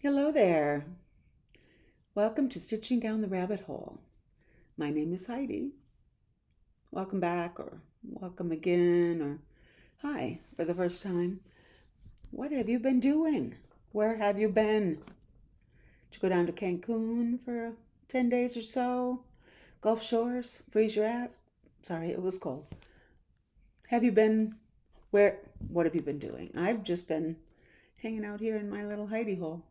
Hello there. Welcome to Stitching Down the Rabbit Hole. My name is Heidi. Welcome back, or welcome again, or hi for the first time. What have you been doing? Where have you been? Did you go down to Cancun for 10 days or so? Gulf Shores? Freeze your ass? Sorry, it was cold. Have you been where? What have you been doing? I've just been hanging out here in my little hidey hole.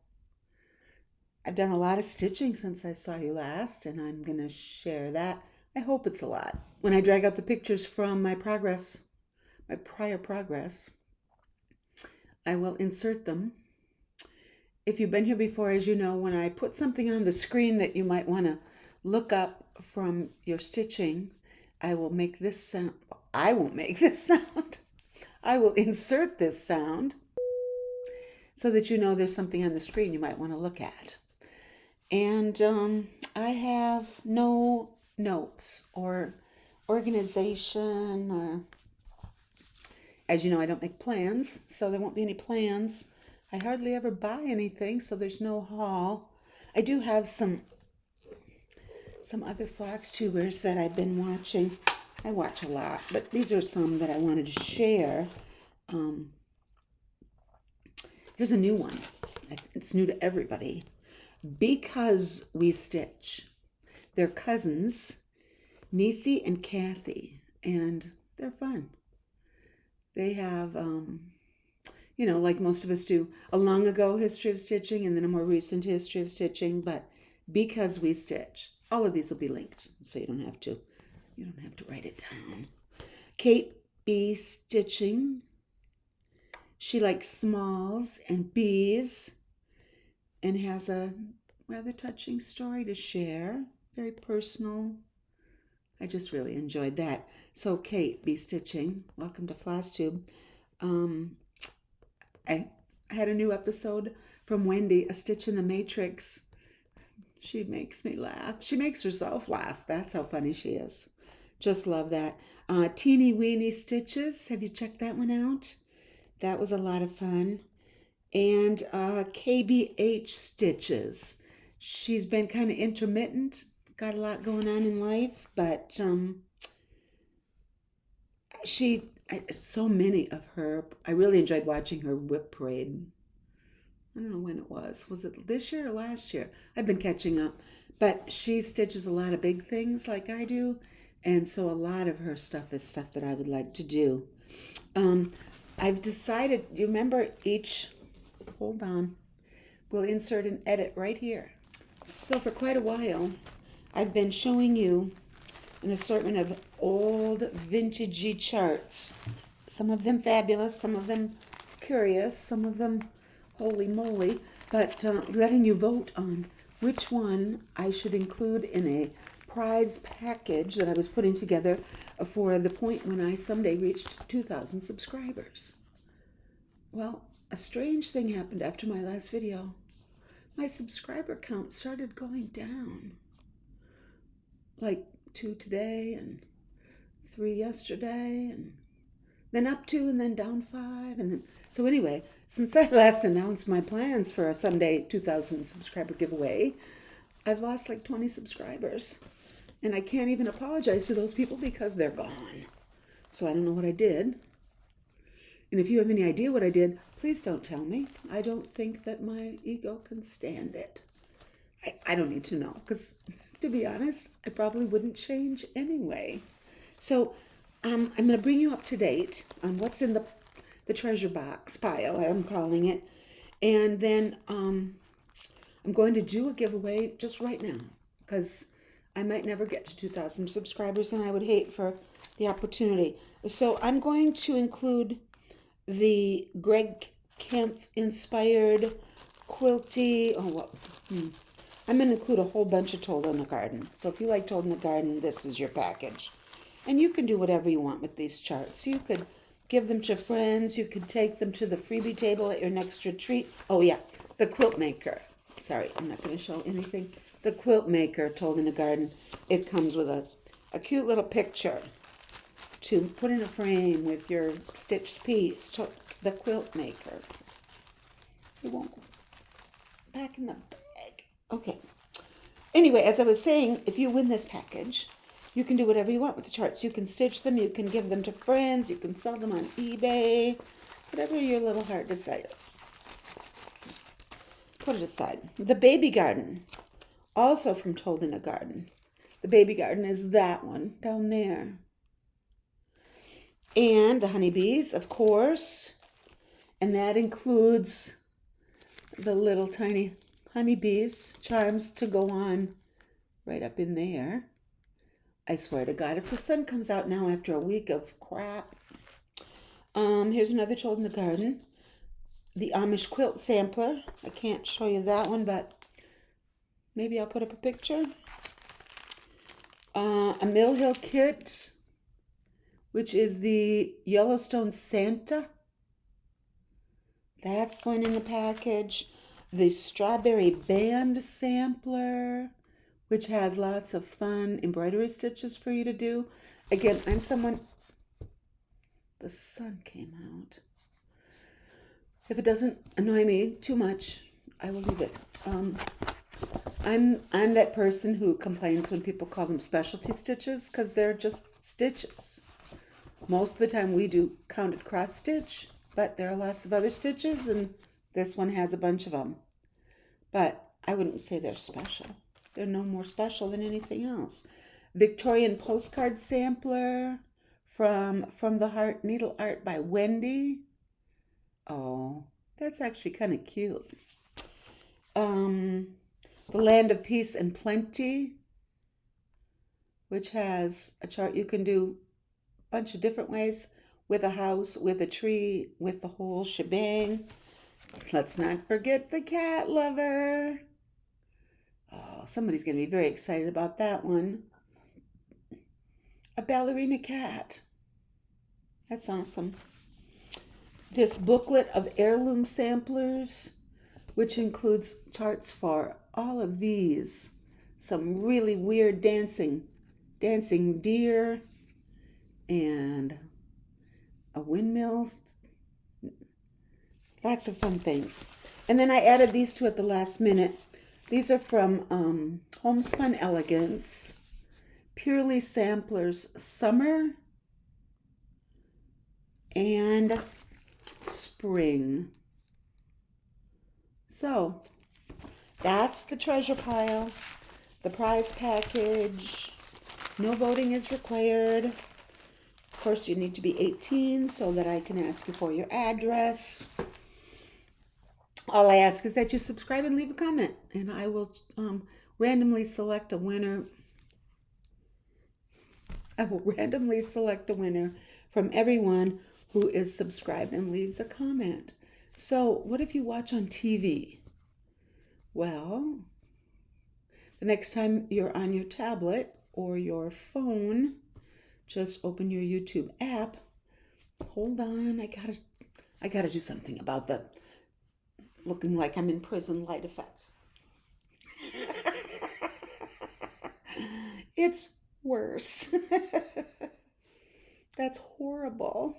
I've done a lot of stitching since I saw you last, and I'm going to share that. I hope it's a lot. When I drag out the pictures from my prior progress, I will insert them. If you've been here before, as you know, when I put something on the screen that you might want to look up from your stitching, I will make this sound. I won't make this sound. I will insert this sound so that you know there's something on the screen you might want to look at. And I have no notes or organization, or, as you know, I don't make plans, so there won't be any plans. I hardly ever buy anything, so there's no haul. I do have some other Flosstubers that I've been watching. I watch a lot, but these are some that I wanted to share. Here's a new one. It's new to everybody. Because We Stitch. They're cousins, Niecy and Kathy, and they're fun. They have, like most of us do, a long ago history of stitching and then a more recent history of stitching, but Because We Stitch. All of these will be linked, so you don't have to write it down. Kate B. Stitching. She likes smalls and bees, and has a rather touching story to share. Very personal. I just really enjoyed that. So Kate B. Stitching, welcome to Flosstube. I had a new episode from Wendy, A Stitch in the Matrix. She makes me laugh. She makes herself laugh. That's how funny she is. Just love that. Teeny Weeny Stitches. Have you checked that one out? That was a lot of fun. And KBH Stitches. She's been kind of intermittent, got a lot going on in life, but so many of her, I really enjoyed watching her whip parade. I don't know when it was. Was it this year or last year? I've been catching up. But she stitches a lot of big things like I do, and so a lot of her stuff is stuff that I would like to do. I've decided, you remember hold on, we'll insert an edit right here. So for quite a while, I've been showing you an assortment of old vintagey charts. Some of them fabulous, some of them curious, some of them holy moly, but letting you vote on which one I should include in a prize package that I was putting together for the point when I someday reached 2,000 subscribers. Well, a strange thing happened after my last video. My subscriber count started going down. Like 2 today and 3 yesterday, and then up 2 and then down 5. And then, so anyway, since I last announced my plans for a someday 2,000 subscriber giveaway, I've lost like 20 subscribers. And I can't even apologize to those people because they're gone. So I don't know what I did. And if you have any idea what I did, please don't tell me. I don't think that my ego can stand it. I don't need to know, because to be honest, I probably wouldn't change anyway. So I'm going to bring you up to date on what's in the treasure box pile, I'm calling it. And then I'm going to do a giveaway just right now, because I might never get to 2,000 subscribers, and I would hate for the opportunity. So I'm going to include the Greg Kemp inspired quilty. I'm going to include a whole bunch of Told in the Garden. So if you like Told in the Garden, this is your package. And you can do whatever you want with these charts. You could give them to friends. You could take them to the freebie table at your next retreat. Oh yeah, the quilt maker. Sorry, I'm not going to show anything. The quilt maker, Told in the Garden. It comes with a cute little picture to put in a frame with your stitched piece. The quilt maker. It won't back in the bag. Okay. Anyway, as I was saying, if you win this package, you can do whatever you want with the charts. You can stitch them, you can give them to friends, you can sell them on eBay, whatever your little heart desires. Put it aside. The baby garden, also from Told in a Garden. The baby garden is that one down there. And the honeybees, of course. And that includes the little tiny honeybees charms to go on right up in there. I swear to God, if the sun comes out now after a week of crap. Here's another Told in the Garden. The Amish quilt sampler. I can't show you that one, but maybe I'll put up a picture. A Mill Hill kit, which is the Yellowstone Santa. That's going in the package. The Strawberry Band sampler, which has lots of fun embroidery stitches for you to do. Again, I'm someone... The sun came out. If it doesn't annoy me too much, I will leave it. I'm that person who complains when people call them specialty stitches because they're just stitches. Most of the time we do counted cross stitch, but there are lots of other stitches, and this one has a bunch of them. But I wouldn't say they're special. They're no more special than anything else. Victorian postcard sampler from the Heart Needle Art by Wendy. Oh, that's actually kind of cute. The Land of Peace and Plenty, which has a chart you can do a bunch of different ways, with a house, with a tree, with the whole shebang. Let's not forget the cat lover. Oh, somebody's going to be very excited about that one. A ballerina cat. That's awesome. This booklet of heirloom samplers, which includes charts for all of these. Some really weird dancing deer and a windmill. Lots of fun things. And then I added these two at the last minute. These are from Homespun Elegance, Purely Samplers Summer and Spring. So that's the treasure pile, the prize package. No voting is required. Of course, you need to be 18 so that I can ask you for your address. All I ask is that you subscribe and leave a comment, and I will randomly select a winner. I will randomly select a winner from everyone who is subscribed and leaves a comment. So what if you watch on TV? Well, the next time you're on your tablet or your phone, just open your YouTube app. Hold on, I gotta do something about the looking like I'm in prison light effect. It's worse. That's horrible.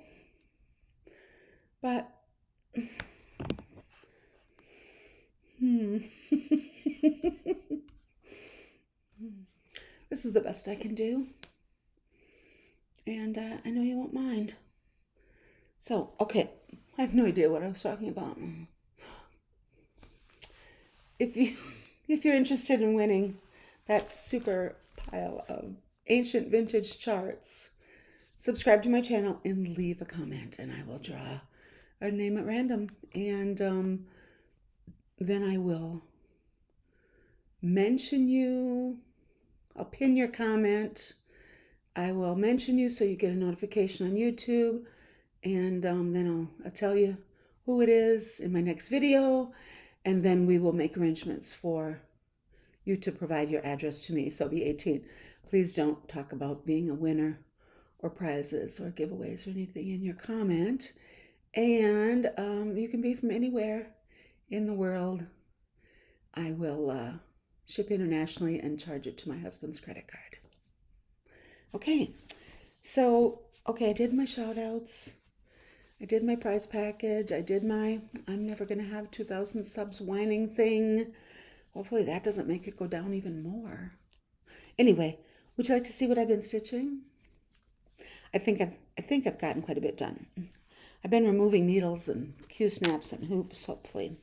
But this is the best I can do. And I know you won't mind. So, okay. I have no idea what I was talking about. If you're interested in winning that super pile of ancient vintage charts, subscribe to my channel and leave a comment, and I will draw a name at random. And then I will mention you. I'll pin your comment. I will mention you so you get a notification on YouTube. And then I'll tell you who it is in my next video. And then we will make arrangements for you to provide your address to me. So be 18. Please don't talk about being a winner or prizes or giveaways or anything in your comment. And you can be from anywhere in the world. I will ship internationally and charge it to my husband's credit card. Okay. So, I did my shout outs. I did my prize package. I did my I'm never going to have 2,000 subs whining thing. Hopefully that doesn't make it go down even more. Anyway, would you like to see what I've been stitching? I think I've gotten quite a bit done. I've been removing needles and Q-snaps and hoops, hopefully.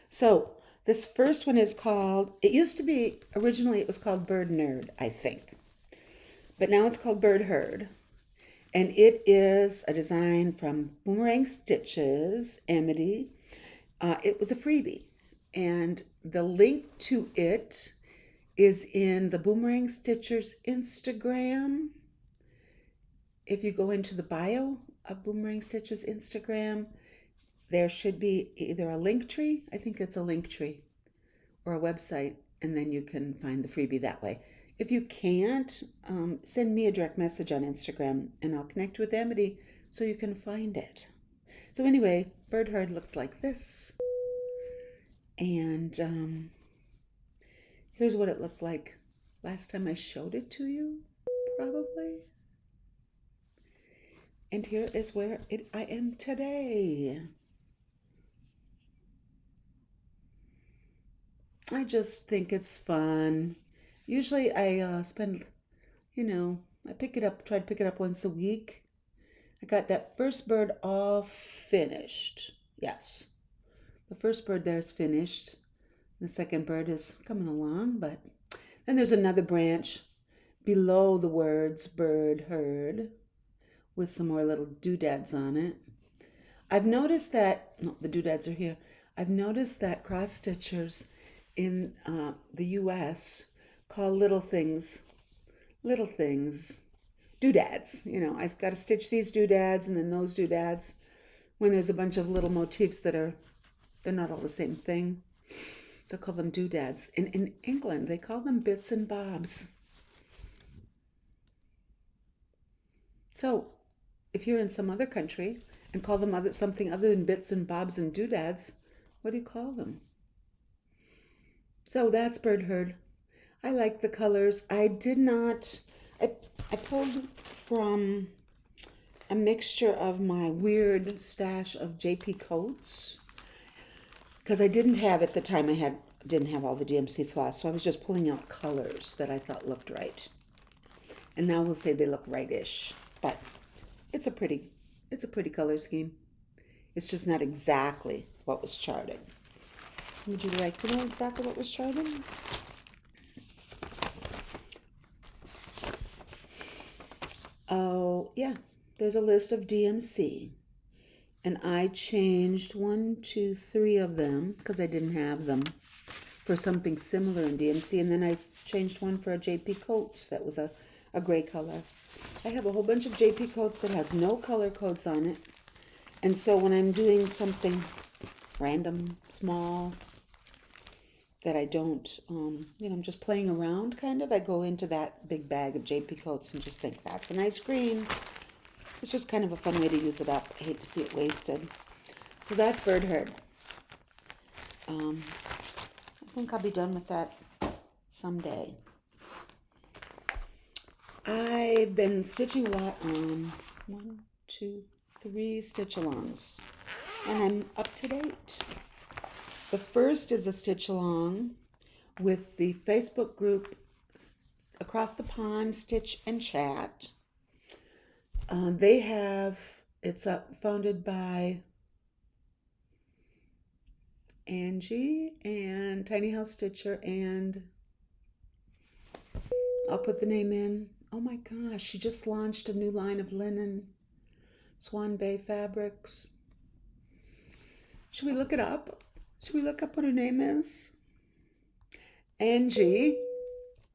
So this first one is called, it used to be, originally it was called Bird Nerd, I think. But now it's called Bird Herd. And it is a design from Boomerang Stitches, Amity. It was a freebie. And the link to it is in the Boomerang Stitchers Instagram. If you go into the bio of Boomerang Stitches Instagram, there should be either a link tree, I think it's a link tree, or a website, and then you can find the freebie that way. If you can't, send me a direct message on Instagram, and I'll connect with Amity so you can find it. So anyway, Bird Herd looks like this. And here's what it looked like last time I showed it to you, probably. And here is where I am today. I just think it's fun. Usually I spend, I pick it up, try to pick it up once a week. I got that first bird all finished. Yes. The first bird there's finished. The second bird is coming along, but then there's another branch below the words Bird Herd with some more little doodads on it. I've noticed that, no, the doodads are here. I've noticed that cross stitchers in the US call little things doodads. I've got to stitch these doodads and then those doodads when there's a bunch of little motifs they're not all the same thing. They'll call them doodads. In England, they call them bits and bobs. So if you're in some other country and call them something other than bits and bobs and doodads, what do you call them? So that's Bird Herd. I like the colors. I pulled from a mixture of my weird stash of JP coats because I didn't have at the time didn't have all the DMC floss, so I was just pulling out colors that I thought looked right. And now we'll say they look right-ish, but it's a pretty color scheme. It's just not exactly what was charted. Would you like to know exactly what was charted? Oh, yeah. There's a list of DMC. And I changed 1, 2, 3 of them because I didn't have them for something similar in DMC. And then I changed one for a JP Coats that was a gray color. I have a whole bunch of JP Coats that has no color codes on it. And so when I'm doing something random, small, that I don't, I'm just playing around kind of, I go into that big bag of JP Coats and just think that's a nice green. It's just kind of a fun way to use it up. I hate to see it wasted. So that's Bird Herd. I think I'll be done with that someday. I've been stitching a lot on 1, 2, 3 stitch-alongs, and I'm up to date. The first is a stitch-along with the Facebook group Across the Pond Stitch and Chat. It's founded by Angie and Tiny House Stitcher, and I'll put the name in. Oh my gosh, she just launched a new line of linen, Swan Bay fabrics. Should we look it up? Should we look up what her name is? Angie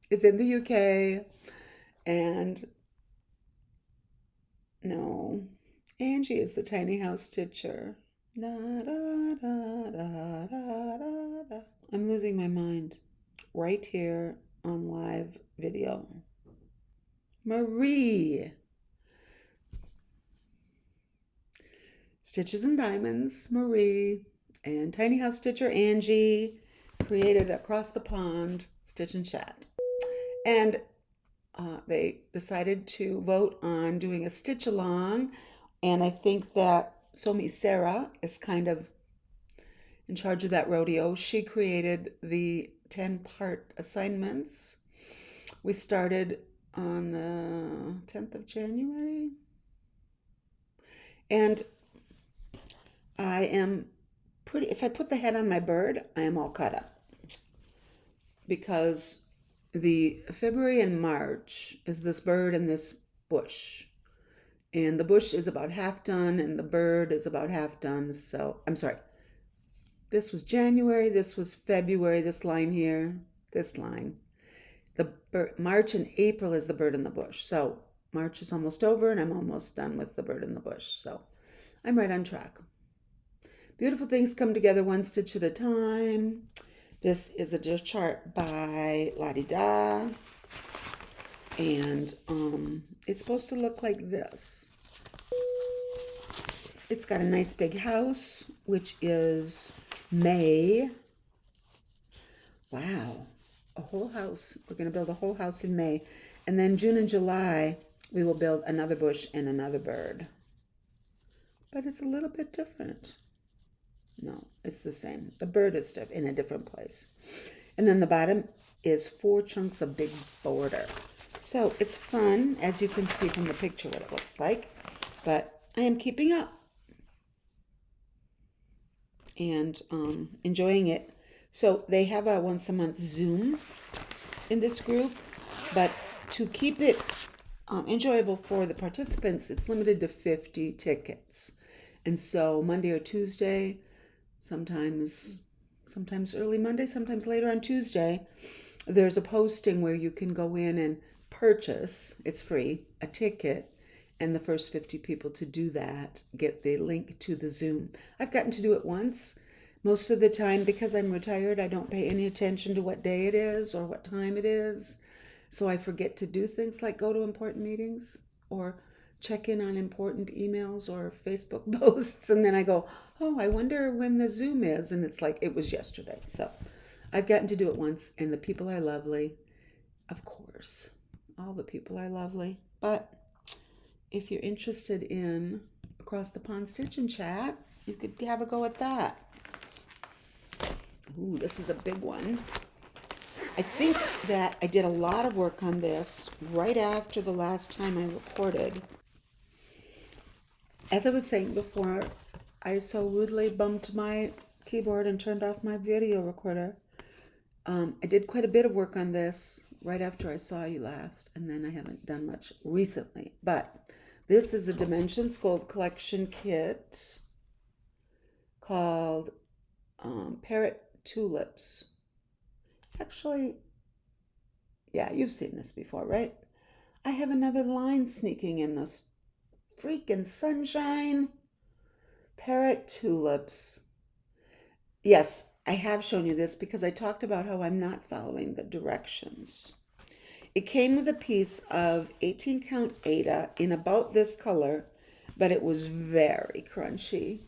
is in the UK, and no, Angie is the Tiny House Stitcher. Da, da, da, da, da, da, da. I'm losing my mind right here on live video. Marie. Stitches and Diamonds, Marie, and Tiny House Stitcher, Angie, created Across the Pond Stitch and Chat. And they decided to vote on doing a stitch along, and I think that Somi Sarah is kind of in charge of that rodeo. She created the 10-part assignments. We started on the 10th of January. And I am pretty, if I put the head on my bird, I am all cut up. Because the February and March is this bird and this bush. And the bush is about half done and the bird is about half done. So, I'm sorry. This was January, this was February, this line here, this line. March and April is the bird in the bush. So March is almost over and I'm almost done with the bird in the bush. So I'm right on track. Beautiful things come together one stitch at a time. This is a dish chart by La Di Da. And it's supposed to look like this. It's got a nice big house, which is May. Wow. A whole house. We're going to build a whole house in May. And then June and July, we will build another bush and another bird. But it's a little bit different. No, it's the same. The bird is in a different place. And then the bottom is 4 chunks of big border. So it's fun, as you can see from the picture what it looks like. But I am keeping up. And enjoying it. So they have a once a month Zoom in this group, but to keep it enjoyable for the participants, it's limited to 50 tickets. And so Monday or Tuesday, sometimes early Monday, sometimes later on Tuesday, there's a posting where you can go in and purchase, it's free, a ticket. And the first 50 people to do that get the link to the Zoom. I've gotten to do it once. Most of the time, because I'm retired, I don't pay any attention to what day it is or what time it is. So I forget to do things like go to important meetings or check in on important emails or Facebook posts. And then I go, oh, I wonder when the Zoom is. And it's like, it was yesterday. So I've gotten to do it once. And the people are lovely. Of course, all the people are lovely. But if you're interested in Across the Pond Stitch and Chat, you could have a go at that. Ooh, this is a big one. I think that I did a lot of work on this right after the last time I recorded. As I was saying before, I so rudely bumped my keyboard and turned off my video recorder. I did quite a bit of work on this right after I saw you last, and then I haven't done much recently. But this is a Dimensions Gold Collection kit called Parrot Tulips. Actually, yeah, you've seen this before, right? I have another line sneaking in this freaking sunshine. Parrot Tulips. Yes, I have shown you this because I talked about how I'm not following the directions. It came with a piece of 18 count Aida in about this color, but it was very crunchy.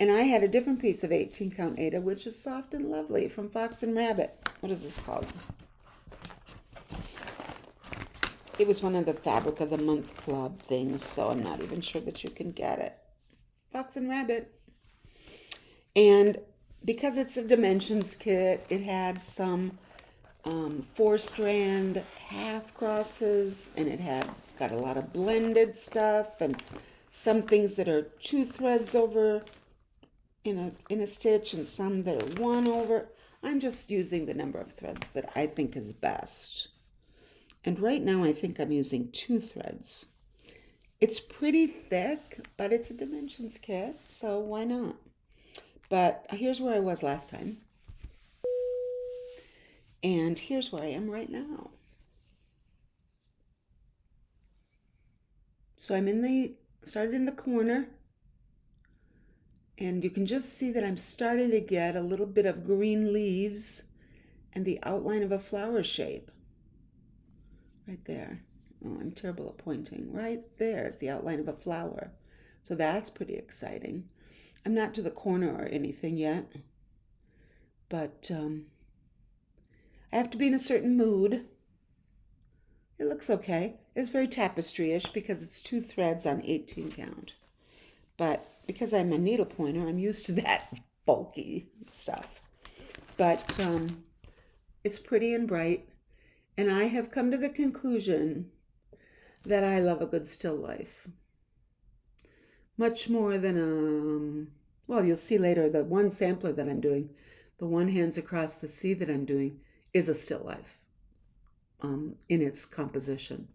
And I had a different piece of 18 count Aida, which is soft and lovely, from Fox and Rabbit. What is this called? It was one of the Fabric of the Month Club things, so I'm not even sure that you can get it. Fox and Rabbit. And because it's a Dimensions kit, it had some 4-strand half crosses, and it's got a lot of blended stuff, and some things that are 2 threads over in a stitch and some that are 1 over. I'm just using the number of threads that I think is best. And right now I think I'm using 2 threads. It's pretty thick, but it's a Dimensions kit, so why not? But here's where I was last time. And here's where I am right now. So I'm started in the corner. And you can just see that I'm starting to get a little bit of green leaves and the outline of a flower shape. Right there. Oh, I'm terrible at pointing. Right there is the outline of a flower. So that's pretty exciting. I'm not to the corner or anything yet. But I have to be in a certain mood. It looks okay. It's very tapestry-ish because it's 2 threads on 18 count. But because I'm a needle pointer, I'm used to that bulky stuff. But it's pretty and bright. And I have come to the conclusion that I love a good still life. Much more than, well, you'll see later, the one sampler that I'm doing, the one hands across the sea that I'm doing, is a still life in its composition.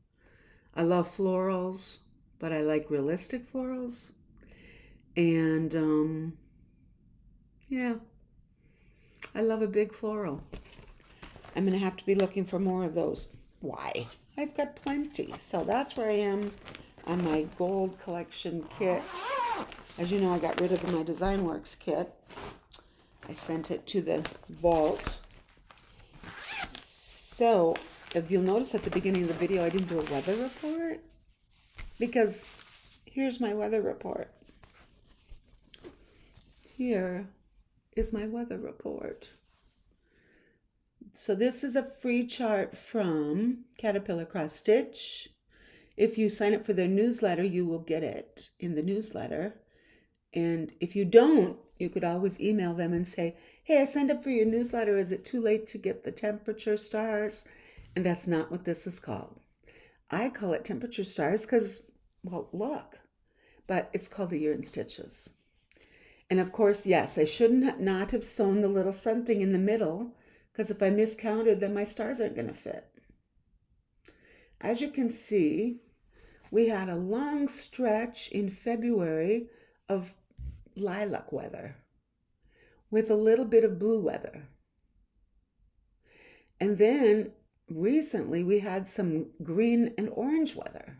I love florals, but I like realistic florals. And yeah, I love a big floral. I'm going to have to be looking for more of those. Why? I've got plenty. So that's where I am on my gold collection kit. As you know, I got rid of my Design Works kit. I sent it to the vault. So if you'll notice at the beginning of the video, I didn't do a weather report, because here's my weather report. Here is my weather report. So this is a free chart from Caterpillar Cross Stitch. If you sign up for their newsletter, you will get it in the newsletter. And if you don't, you could always email them and say, hey, I signed up for your newsletter. Is it too late to get the temperature stars? And that's not what this is called. I call it temperature stars because, well, look. But it's called the Year in Stitches. And of course, yes, I should not have sewn the little something in the middle, because if I miscounted, then my stars aren't going to fit. As you can see, we had a long stretch in February of lilac weather with a little bit of blue weather. And then recently we had some green and orange weather.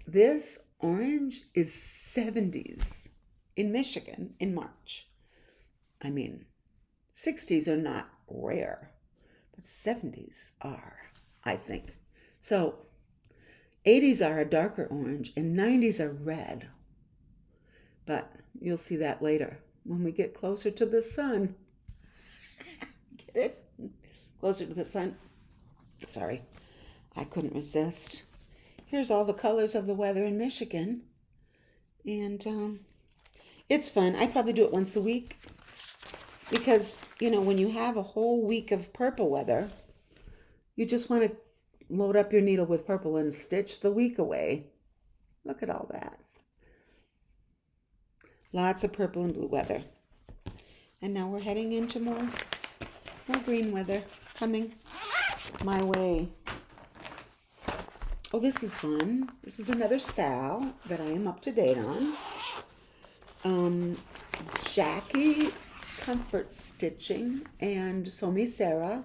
This orange is 70s in Michigan in March. I mean, 60s are not rare, but 70s are, I think. So 80s are a darker orange and 90s are red. But you'll see that later when we get closer to the sun. Get it? Closer to the sun. Sorry, I couldn't resist. Here's all the colors of the weather in Michigan. And it's fun. I probably do it once a week. Because, you know, when you have a whole week of purple weather, you just want to load up your needle with purple and stitch the week away. Look at all that. Lots of purple and blue weather. And now we're heading into more green weather coming my way. Oh, this is fun. This is another Sal that I am up to date on. Jackie Comfort Stitching and Sew Me Sarah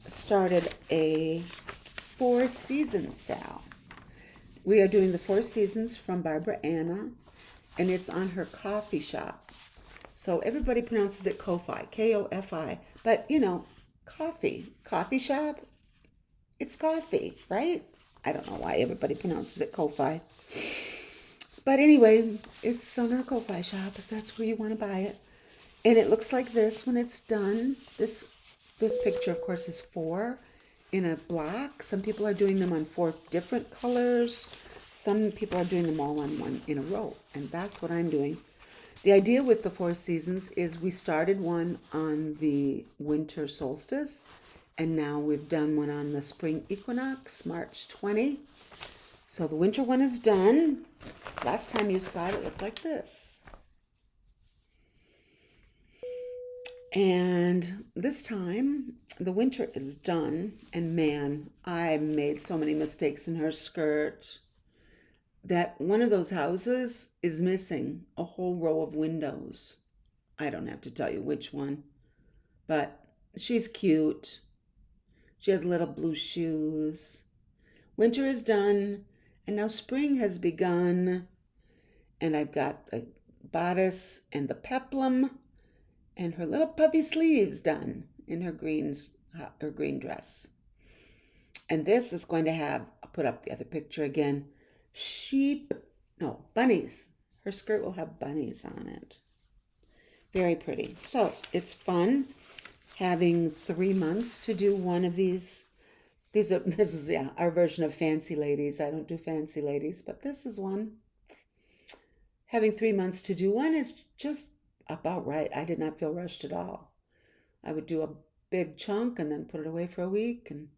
started a 4 seasons sale. We are doing the 4 seasons from Barbara Anna, and it's on her coffee shop. So everybody pronounces it Ko-Fi, K-O-F-I. But, you know, coffee shop, it's coffee, right? I don't know why everybody pronounces it Ko-Fi. But anyway, it's on our Ko-Fi shop if that's where you want to buy it. And it looks like this when it's done. This picture, of course, is 4 in a block. Some people are doing them on 4 different colors. Some people are doing them all on one in a row. And that's what I'm doing. The idea with the 4 seasons is we started one on the winter solstice. And now we've done one on the spring equinox, March 20. So the winter one is done. Last time you saw it, it looked like this. And this time, the winter is done. And man, I made so many mistakes in her skirt that one of those houses is missing a whole row of windows. I don't have to tell you which one, but she's cute. She has little blue shoes. Winter is done. And now spring has begun, and I've got the bodice and the peplum and her little puffy sleeves done in her green dress. And this is going to have, I'll put up the other picture again, bunnies. Her skirt will have bunnies on it. Very pretty. So it's fun having 3 months to do one of these This is, yeah, our version of fancy ladies. I don't do fancy ladies, but this is one. Having 3 months to do one is just about right. I did not feel rushed at all. I would do a big chunk and then put it away for a week and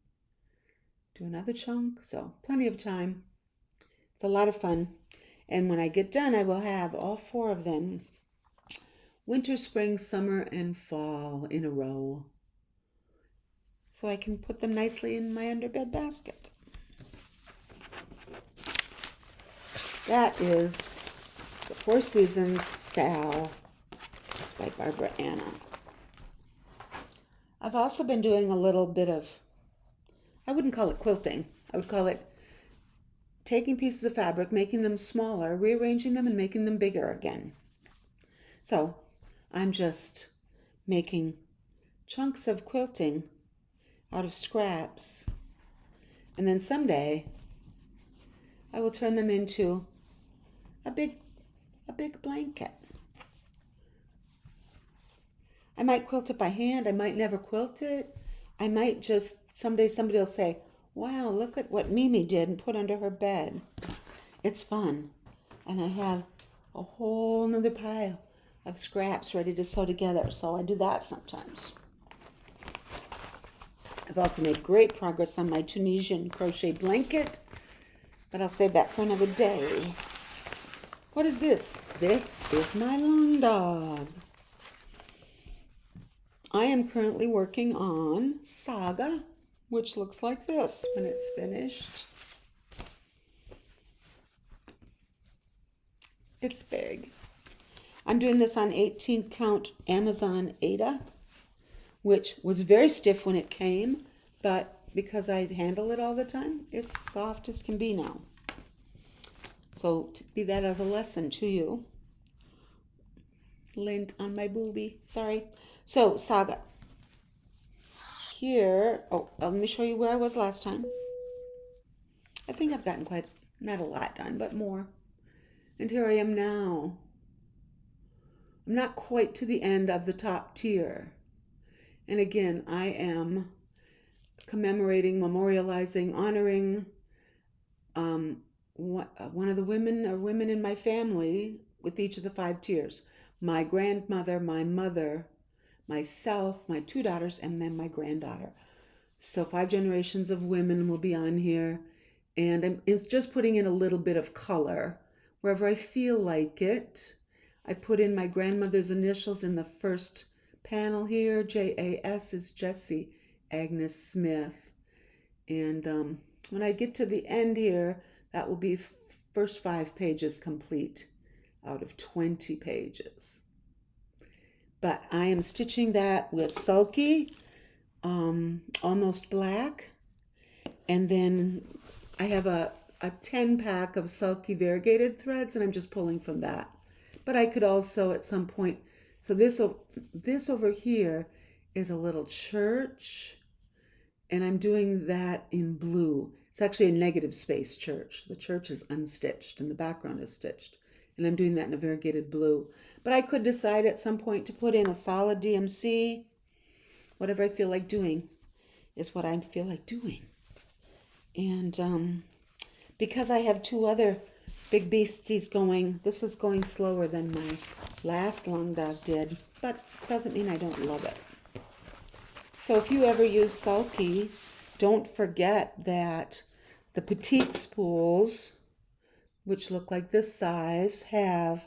do another chunk. So plenty of time. It's a lot of fun. And when I get done, I will have all 4 of them, winter, spring, summer, and fall, in a row. So I can put them nicely in my underbed basket. That is The 4 Seasons Sal by Barbara Anna. I've also been doing a little bit of, I wouldn't call it quilting. I would call it taking pieces of fabric, making them smaller, rearranging them, and making them bigger again. So I'm just making chunks of quilting out of scraps. And then someday I will turn them into a big blanket. I might quilt it by hand. I might never quilt it. I might just, someday somebody will say, wow, look at what Mimi did and put under her bed. It's fun. And I have a whole nother pile of scraps ready to sew together. So I do that sometimes. I've also made great progress on my Tunisian crochet blanket, but I'll save that for another day. What is this? This is my long dog. I am currently working on Saga, which looks like this when it's finished. It's big. I'm doing this on 18 count Amazon Ada, which was very stiff when it came, but because I handle it all the time, it's soft as can be now. So to be that as a lesson to you. Lint on my boobie, sorry. So Saga. Here, let me show you where I was last time. I think I've gotten quite, not a lot done, but more. And here I am now. I'm not quite to the end of the top tier. And again, I am commemorating, memorializing, honoring one of the women or women in my family with each of the 5 tiers. My grandmother, my mother, myself, my 2 daughters, and then my granddaughter. So 5 generations of women will be on here. And it's just putting in a little bit of color wherever I feel like it. I put in my grandmother's initials in the first panel here. JAS is Jessie Agnes Smith. And when I get to the end here, that will be first 5 pages complete out of 20 pages. But I am stitching that with Sulky, almost black. And then I have a 10 pack of Sulky variegated threads, and I'm just pulling from that. But I could also at some point, so this over here is a little church, and I'm doing that in blue. It's actually a negative space church. The church is unstitched and the background is stitched. And I'm doing that in a variegated blue. But I could decide at some point to put in a solid DMC. Whatever I feel like doing is what I feel like doing. And because I have 2 other big beasties going, this is going slower than my last long dog did, but it doesn't mean I don't love it. So if you ever use Sulky, don't forget that the petite spools, which look like this size, have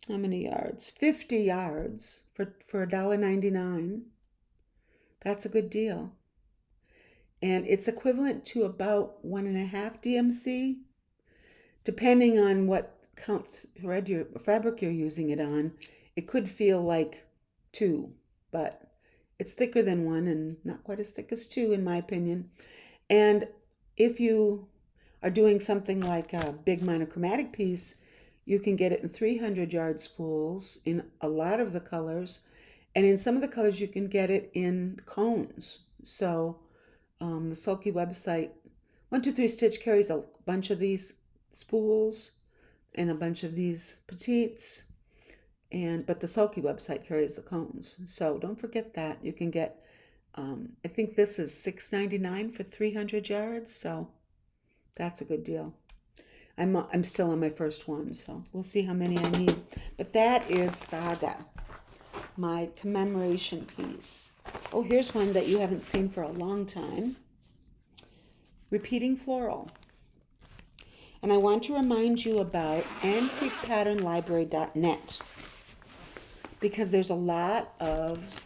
how many yards? 50 yards for $1.99. That's a good deal. And it's equivalent to about 1.5 DMC, depending on what count fabric you're using it on. It could feel like 2, but it's thicker than 1 and not quite as thick as 2 in my opinion. And if you are doing something like a big monochromatic piece, you can get it in 300 yard spools in a lot of the colors. And in some of the colors, you can get it in cones. So the Sulky website, 123 Stitch carries a bunch of these spools and a bunch of these petites. But the Sulky website carries the cones. So don't forget that. You can get I think this is $6.99 for 300 yards, so that's a good deal. I'm still on my first one, so we'll see how many I need. But that is Saga, my commemoration piece. Oh, here's one that you haven't seen for a long time. Repeating Floral. And I want to remind you about antiquepatternlibrary.net, because there's a lot of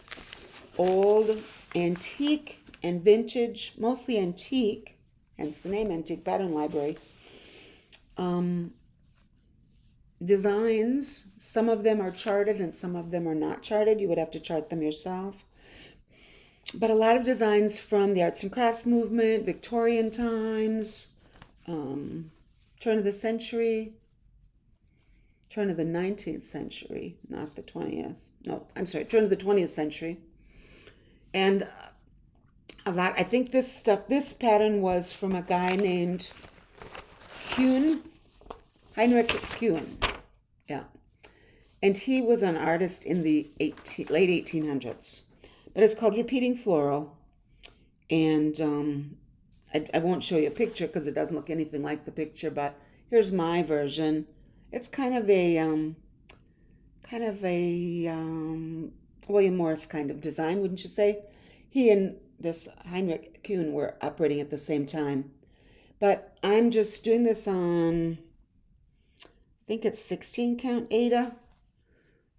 old antique and vintage, mostly antique, hence the name Antique Pattern Library, designs. Some of them are charted and some of them are not charted. You would have to chart them yourself. But a lot of designs from the arts and crafts movement, Victorian times, turn of the century, turn of the 19th century, not the 20th. No, I'm sorry, turn of the 20th century. And a lot, I think this pattern was from a guy named Heinrich Kuhn. Yeah. And he was an artist in the late 1800s. But it's called Repeating Floral. And I won't show you a picture because it doesn't look anything like the picture, but here's my version. It's kind of a William Morris kind of design, wouldn't you say? He and this Heinrich Kuhn were operating at the same time. But I'm just doing this on, I think it's 16 count Aida.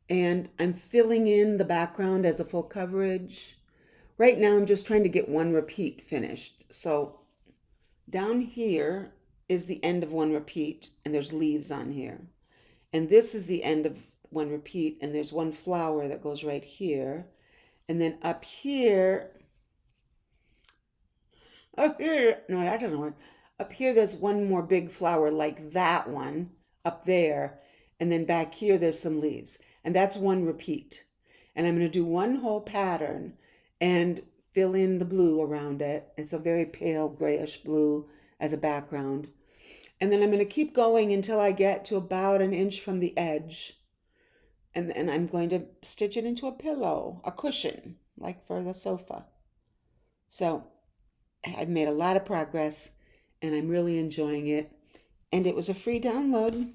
And I'm filling in the background as a full coverage. Right now I'm just trying to get one repeat finished. So down here is the end of one repeat, and there's leaves on here. And this is the end of one repeat, and there's one flower that goes right here. And then up here, no, that doesn't work. Up here, there's one more big flower like that one up there. And then back here, there's some leaves. And that's one repeat. And I'm going to do one whole pattern and fill in the blue around it. It's a very pale grayish blue as a background. And then I'm going to keep going until I get to about an inch from the edge. And I'm going to stitch it into a pillow, a cushion, like for the sofa. So I've made a lot of progress, and I'm really enjoying it. And it was a free download,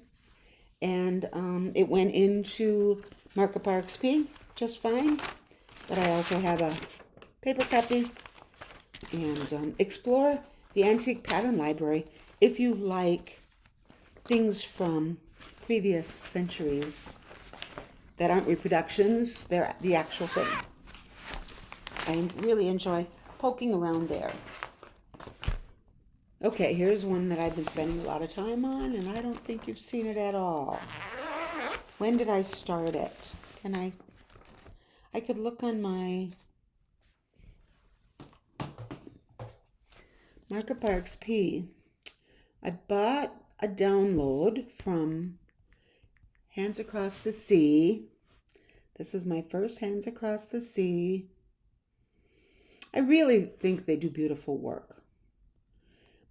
and it went into Markup RXP just fine. But I also have a paper copy. And explore the Antique Pattern Library if you like things from previous centuries that aren't reproductions, they're the actual thing. I really enjoy poking around there. Okay, here's one that I've been spending a lot of time on, and I don't think you've seen it at all. When did I start it? I could look on my Markup RXP. I bought a download from Hands Across the Sea. This is my first Hands Across the Sea. I really think they do beautiful work,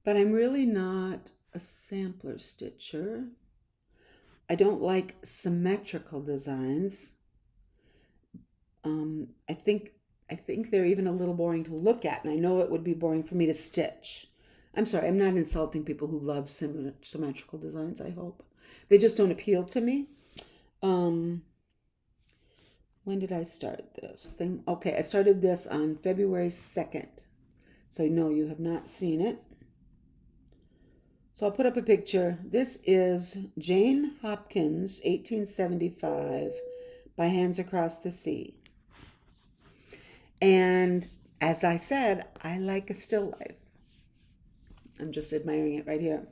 but I'm really not a sampler stitcher. I don't like symmetrical designs. I think they're even a little boring to look at, and I know it would be boring for me to stitch. I'm sorry, I'm not insulting people who love symmetrical designs, I hope. They just don't appeal to me. When did I start this thing? Okay, I started this on February 2nd. So no, you have not seen it. So I'll put up a picture. This is Jane Hopkins, 1875, by Hands Across the Sea. And as I said, I like a still life. I'm just admiring it right here.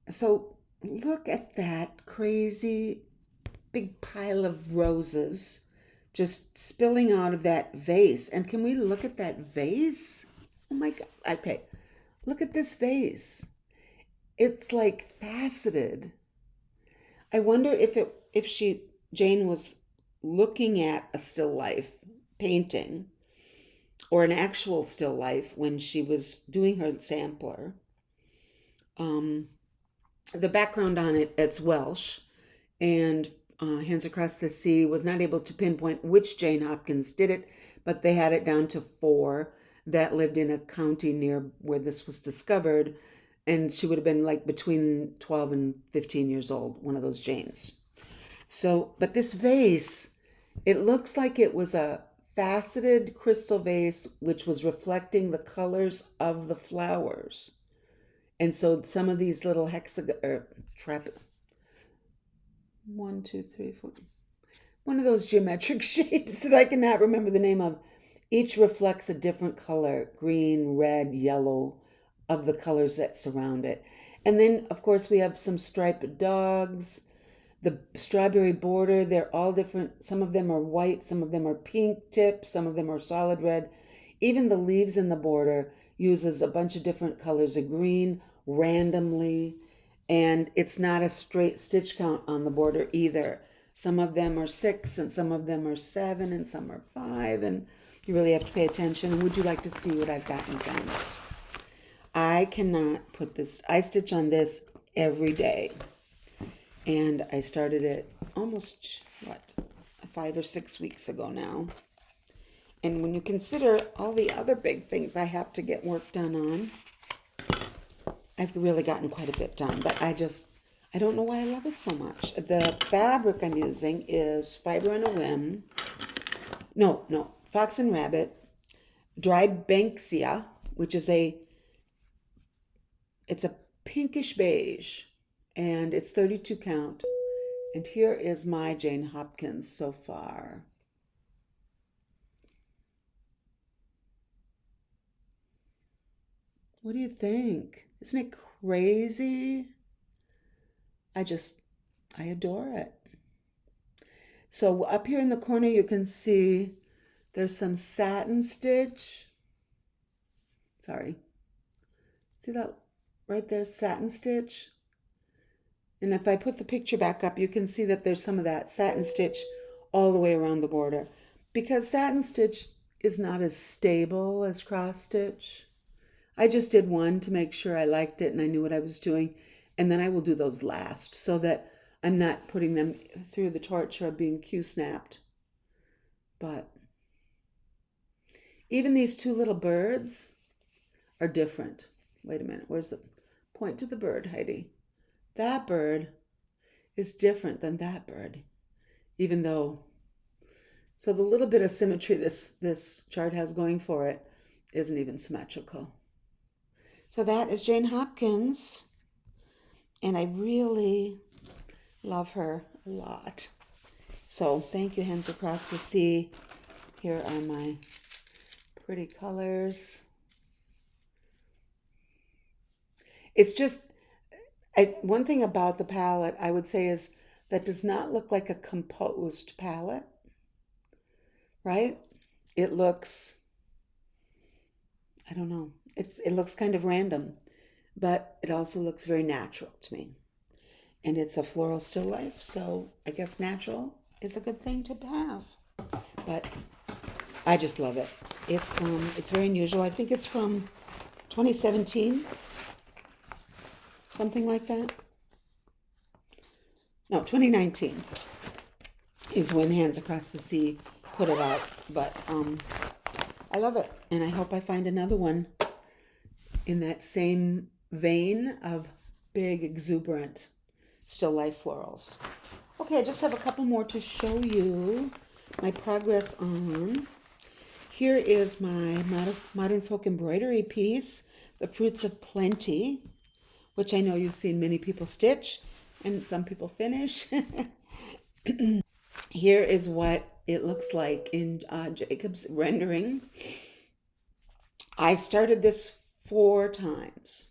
So look at that crazy big pile of roses just spilling out of that vase. And can we look at that vase? Oh my God. Okay. Look at this vase. It's like faceted. I wonder if Jane was looking at a still life painting or an actual still life when she was doing her sampler. The background on it's Welsh, and Hands Across the Sea was not able to pinpoint which Jane Hopkins did it, but they had it down to 4 that lived in a county near where this was discovered. And she would have been like between 12 and 15 years old, one of those Janes. So, but this vase, it looks like it was a faceted crystal vase which was reflecting the colors of the flowers. And so some of these little hexagon or one, two, three, four, one of those geometric shapes that I cannot remember the name of, each reflects a different color, green, red, yellow, of the colors that surround it. And then, of course, we have some striped dogs. The strawberry border, they're all different. Some of them are white, some of them are pink tips, some of them are solid red. Even the leaves in the border uses a bunch of different colors of green randomly. And it's not a straight stitch count on the border either. Some of them are 6 and some of them are 7 and some are 5. And you really have to pay attention. Would you like to see what I've gotten done? I cannot put this, I stitch on this every day. And I started it almost, 5 or 6 weeks ago now. And when you consider all the other big things I have to get work done on, I've really gotten quite a bit done. But I don't know why I love it so much. The fabric I'm using is Fiber on a Whim. No, Fox and Rabbit, dried Banksia, which is it's a pinkish beige, and it's 32 count. And here is my Jane Hopkins so far. What do you think? Isn't it crazy? I adore it. So up here in the corner, you can see there's some satin stitch. Sorry. See that right there, satin stitch? And if I put the picture back up, you can see that there's some of that satin stitch all the way around the border. Because satin stitch is not as stable as cross stitch. I just did one to make sure I liked it and I knew what I was doing. And then I will do those last so that I'm not putting them through the torture of being Q-snapped. But even these 2 little birds are different. Wait a minute, where's the point to the bird, Heidi? That bird is different than that bird, even though, so the little bit of symmetry this chart has going for it isn't even symmetrical. So that is Jane Hopkins, and I really love her a lot. So thank you, Hens Across the Sea. Here are my pretty colors. It's just, one thing about the palette I would say is that does not look like a composed palette, right? It looks, I don't know, it looks kind of random, but it also looks very natural to me. And it's a floral still life, so I guess natural is a good thing to have. But I just love it. It's very unusual. I think it's from 2017. Something like that. No, 2019 is when Hands Across the Sea put it out. But I love it. And I hope I find another one in that same vein of big, exuberant, still life florals. Okay, I just have a couple more to show you my progress on. Here is my Modern Folk embroidery piece, The Fruits of Plenty, which I know you've seen many people stitch and some people finish. Here is what it looks like in Jacob's rendering. I started this 4 times.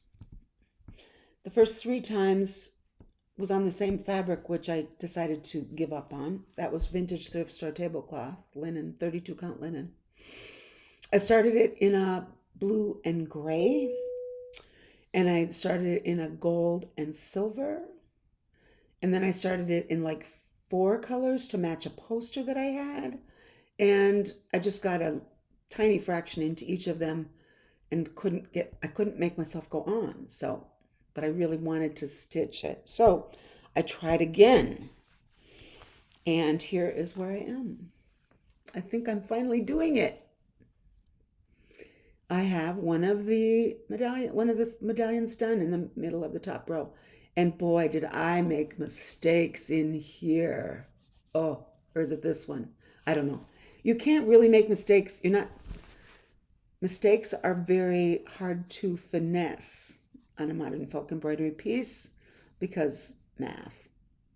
The first 3 times was on the same fabric, which I decided to give up on. That was vintage thrift store tablecloth, linen, 32 count linen. I started it in a blue and gray. And I started it in a gold and silver. And then I started it in like 4 colors to match a poster that I had. And I just got a tiny fraction into each of them and I couldn't make myself go on. So, but I really wanted to stitch it. So I tried again. And here is where I am. I think I'm finally doing it. I have one of the medallions done in the middle of the top row. And boy, did I make mistakes in here. Oh, or is it this one? I don't know. You can't really make mistakes. Mistakes are very hard to finesse on a modern folk embroidery piece because math,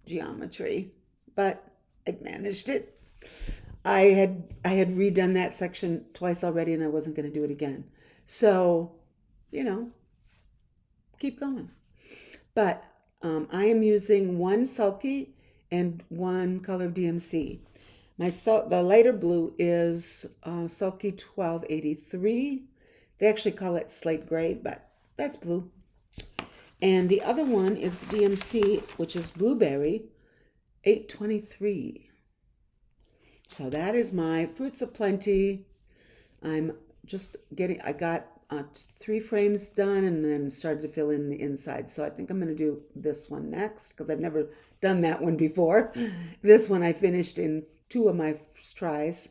geometry, but I managed it. I had redone that section twice already and I wasn't going to do it again. So, you know, keep going. But I am using one sulky and one color of DMC. The lighter blue is sulky 1283. They actually call it slate gray, but that's blue. And the other one is the DMC, which is blueberry 823. So that is my Fruits of Plenty. I got 3 frames done and then started to fill in the inside. So I think I'm going to do this one next because I've never done that one before. This one I finished in 2 of my tries.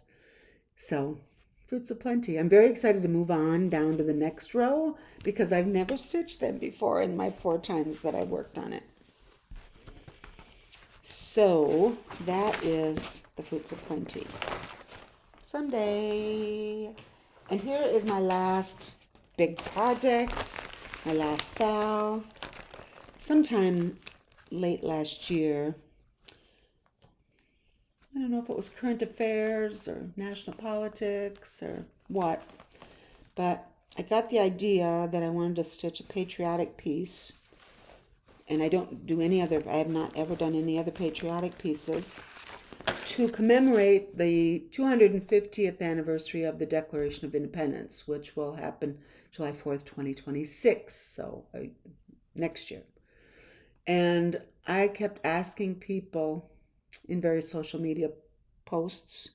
So Fruits of Plenty. I'm very excited to move on down to the next row because I've never stitched them before in my 4 times that I worked on it. So that is the Fruits of Plenty. Someday. And here is my last big project, my last sal. Sometime late last year, I don't know if it was current affairs or national politics or what, but I got the idea that I wanted to stitch a patriotic piece. And I have not ever done any other patriotic pieces to commemorate the 250th anniversary of the Declaration of Independence, which will happen July 4th, 2026, so next year. And I kept asking people in various social media posts,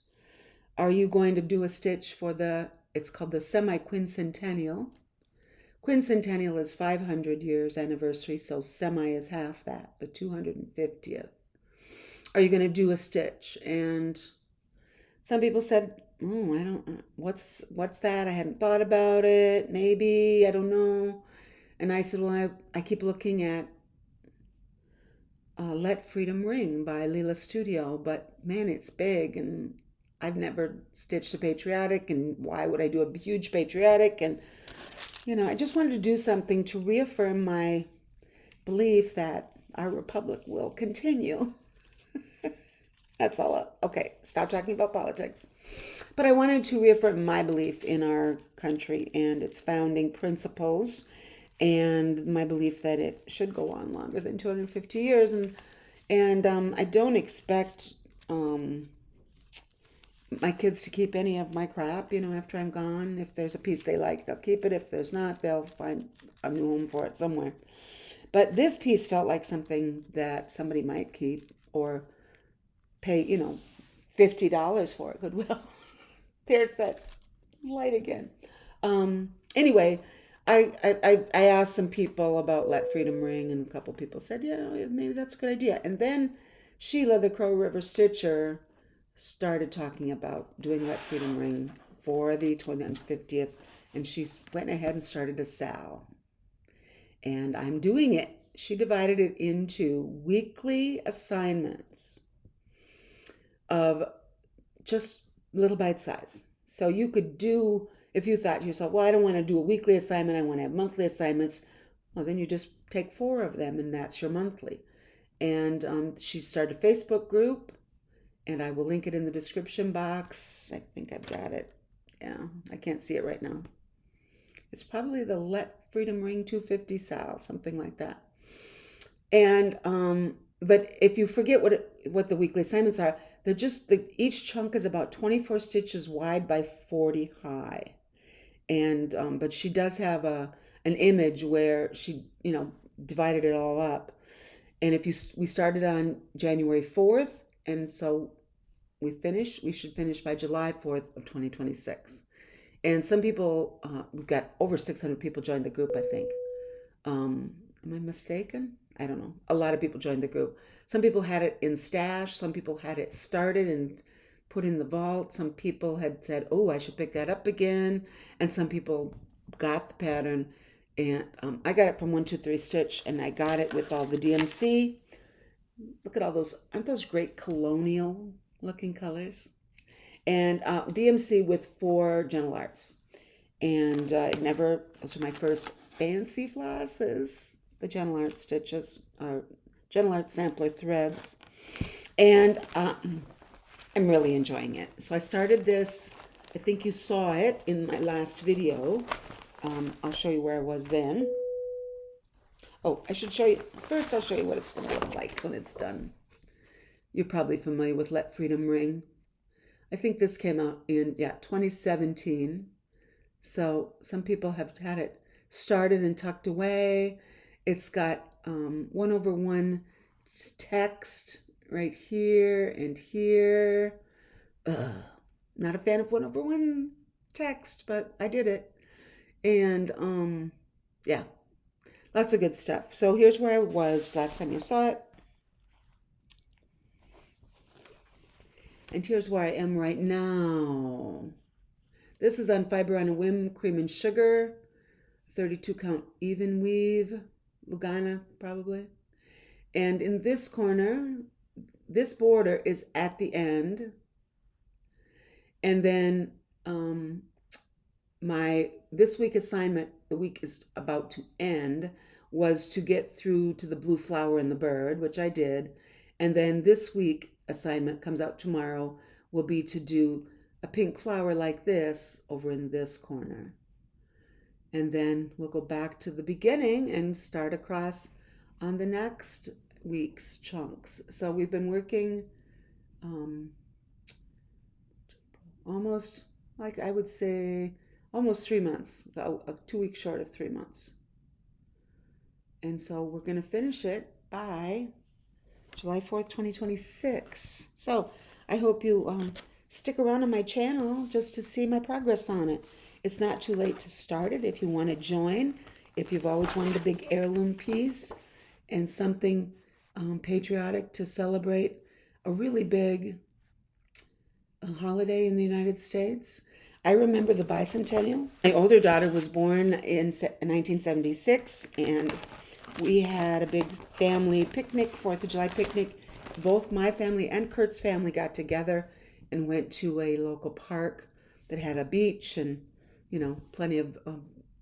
are you going to do a stitch for it's called the semi-quincentennial. Quincentennial is 500 years anniversary, so semi is half that, the 250th. Are you going to do a stitch? And some people said, oh, I don't, what's that? I hadn't thought about it. Maybe, I don't know. And I said, well, I keep looking at Let Freedom Ring by Leela Studio, but man, it's big and I've never stitched a patriotic, and why would I do a huge patriotic? And I just wanted to do something to reaffirm my belief that our republic will continue. That's all. Okay, stop talking about politics. But I wanted to reaffirm my belief in our country and its founding principles and my belief that it should go on longer than 250 years. And I don't expect my kids to keep any of my crap, after I'm gone. If there's a piece they like, they'll keep it. If there's not, they'll find a new home for it somewhere. But this piece felt like something that somebody might keep or pay, $50 for it. Goodwill. There's that light again. Anyway, I asked some people about Let Freedom Ring, and a couple people said, maybe that's a good idea. And then Sheila, the Crow River Stitcher, started talking about doing Let Freedom Ring for the 250th, and she went ahead and started a sal. And I'm doing it. She divided it into weekly assignments of just little bite size. So you could do, if you thought to yourself, well, I don't want to do a weekly assignment, I want to have monthly assignments, well, then you just take 4 of them and that's your monthly. And she started a Facebook group, and I will link it in the description box. I think I've got it. Yeah, I can't see it right now. It's probably the Let Freedom Ring 250 sal, something like that. And but if you forget what the weekly assignments are, they're just each chunk is about 24 stitches wide by 40 high. And but she does have an image where she divided it all up. And we started on January 4th, and so we should finish by July 4th of 2026. And some people, we've got over 600 people joined the group, I think. Am I mistaken? I don't know. A lot of people joined the group. Some people had it in stash. Some people had it started and put in the vault. Some people had said, oh, I should pick that up again. And some people got the pattern. And I got it from 123 Stitch, and I got it with all the DMC. Look at all those. Aren't those great colonial looking colors? And DMC with 4 Gentle Arts. And those are my first fancy flosses, the Gentle Art stitches, Gentle Art sampler threads. And I'm really enjoying it. So I started this, I think you saw it in my last video. I'll show you where I was then. Oh, I should show you, first I'll show you what it's going to look like when it's done. You're probably familiar with Let Freedom Ring. I think this came out in, 2017. So some people have had it started and tucked away. It's got 1/1 text right here and here. Not a fan of 1/1 text, but I did it. And yeah, lots of good stuff. So here's where I was last time you saw it. And here's where I am right now. This is on Fiber on a Whim, Cream and Sugar, 32 count even weave, Lugana probably. And in this corner, this border is at the end. And then this week assignment, the week is about to end, was to get through to the blue flower and the bird, which I did. And then this week assignment comes out tomorrow, will be to do a pink flower like this over in this corner. And then we'll go back to the beginning and start across on the next week's chunks. So we've been working almost, like I would say, almost 3 months, 2 weeks short of 3 months. And so we're going to finish it by July 4th, 2026. So I hope you stick around on my channel just to see my progress on it. It's not too late to start it if you want to join. If you've always wanted a big heirloom piece and something patriotic to celebrate a really big holiday in the United States. I remember the bicentennial. My older daughter was born in 1976, and we had a big family picnic, 4th of July picnic. Both my family and Kurt's family got together and went to a local park that had a beach and, plenty of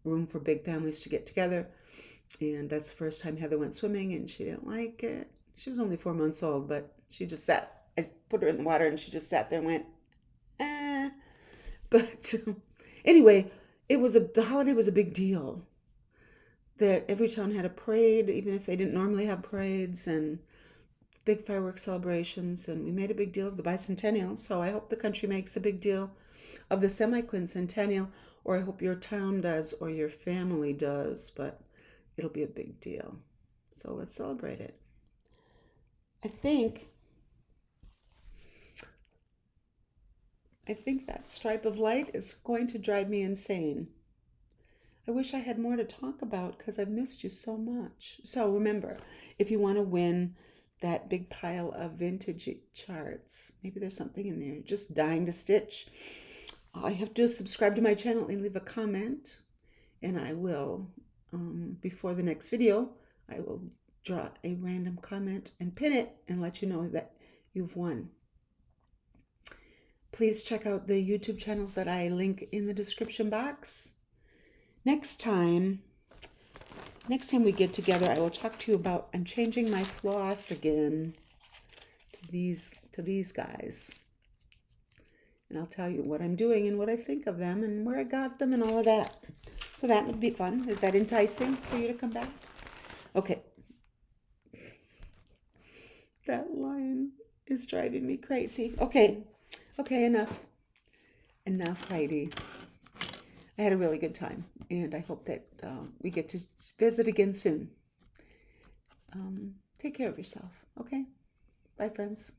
room for big families to get together. And that's the first time Heather went swimming, and she didn't like it. She was only 4 months old, but she just sat. I put her in the water, and she just sat there and went, eh. But anyway, the holiday was a big deal. That every town had a parade, even if they didn't normally have parades, and big fireworks celebrations, and we made a big deal of the bicentennial. So I hope the country makes a big deal of the semi-quincentennial, or I hope your town does or your family does, but it'll be a big deal. So let's celebrate it. I think that stripe of light is going to drive me insane. I wish I had more to talk about because I've missed you so much. So remember, if you want to win that big pile of vintage charts, maybe there's something in there, just dying to stitch, all you have to do is subscribe to my channel and leave a comment, and I will, before the next video, I will draw a random comment and pin it and let you know that you've won. Please check out the YouTube channels that I link in the description box. Next time we get together, I will talk to you about, I'm changing my floss again to these guys. And I'll tell you what I'm doing and what I think of them and where I got them and all of that. So that would be fun. Is that enticing for you to come back? Okay. That lion is driving me crazy. Okay, enough. Enough, Heidi. I had a really good time, and I hope that we get to visit again soon. Take care of yourself, okay? Bye, friends.